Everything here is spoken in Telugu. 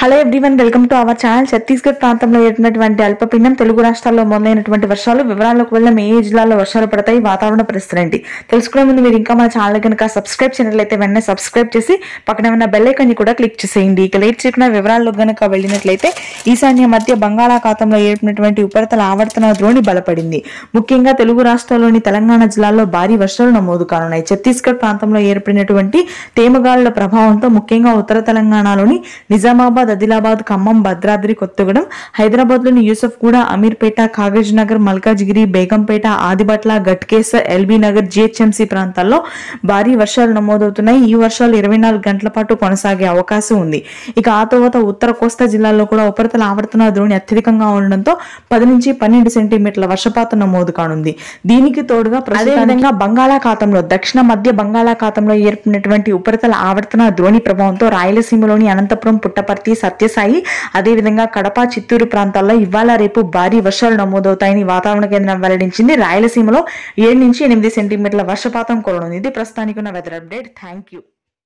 Hello everyone, welcome to our channel. Chhattisgarh ప్రాంతంలో ఏర్పడినటువంటి అల్పపీడనం తెలుగు రాష్ట్రాల్లో మొదలైనటువంటి వర్షాలు. వివరాల్లోకి వెళ్ళిన ఏ జిల్లాలో వర్షాలు పడతాయి, వాతావరణ పరిస్థితి ఏంటి తెలుసుకునే ముందు మీరు ఇంకా మన ఛానల్ కనుక సబ్స్క్రైబ్ చేయనట్లయితే వెంటనే సబ్స్క్రైబ్ చేసి పక్కన ఉన్న బెల్ ఐకాన్ ని కూడా క్లిక్ చేసేయండి. ఇక లేట్ చేయకుండా వివరాల్లో కనుక వెళ్ళినట్లయితే ఈశాన్య మధ్య బంగాళాఖాతంలో ఏర్పడినటువంటి ఉపరితల ఆవర్తన ద్రోణి బలపడింది. ముఖ్యంగా తెలుగు రాష్ట్రాల్లోని తెలంగాణ జిల్లాల్లో భారీ వర్షాలు నమోదు కానున్నాయి. ఛత్తీస్గఢ్ ప్రాంతంలో ఏర్పడినటువంటి తేమగాలుల ప్రభావంతో ముఖ్యంగా ఉత్తర తెలంగాణలోని నిజామాబాద్, ఆదిలాబాద్, ఖమ్మం, భద్రాద్రి కొత్తగూడెం, హైదరాబాద్ లోని యూసఫ్గూడ, అమీర్పేట, కాగజ్ నగర్, మల్కాజ్గిరి, బేగంపేట, ఆదిబట్ల, గట్కేసర్, ఎల్బీ నగర్, జిహెచ్ఎంసీ ప్రాంతాల్లో భారీ వర్షాలు నమోదవుతున్నాయి. ఈ వర్షాలు 24 గంటల పాటు కొనసాగే అవకాశం ఉంది. ఇక ఆ తర్వాత ఉత్తర కోస్తా జిల్లాల్లో కూడా ఉపరితల ఆవర్తన ద్రోణి అత్యధికంగా ఉండడంతో 10 నుంచి 12 సెంటీమీటర్ల వర్షపాతం నమోదు కానుంది. దీనికి తోడుగా అదేవిధంగా బంగాళాఖాతంలో దక్షిణ మధ్య బంగాళాఖాతంలో ఏర్పడినటువంటి ఉపరితల ఆవర్తన ద్రోణి ప్రభావంతో రాయలసీమలోని అనంతపురం, పుట్టపర్తి, సత్యసాయి, అదేవిధంగా కడప, చిత్తూరు ప్రాంతాల్లో ఇవాళ రేపు భారీ వర్షాలు నమోదవుతాయని వాతావరణ కేంద్రం వెల్లడించింది. రాయలసీమలో 7 నుంచి 8 సెంటీమీటర్ల వర్షపాతం కురవనుంది. ఇది ప్రస్తుతానికి ఉన్న వెదర్ అప్డేట్. Thank you.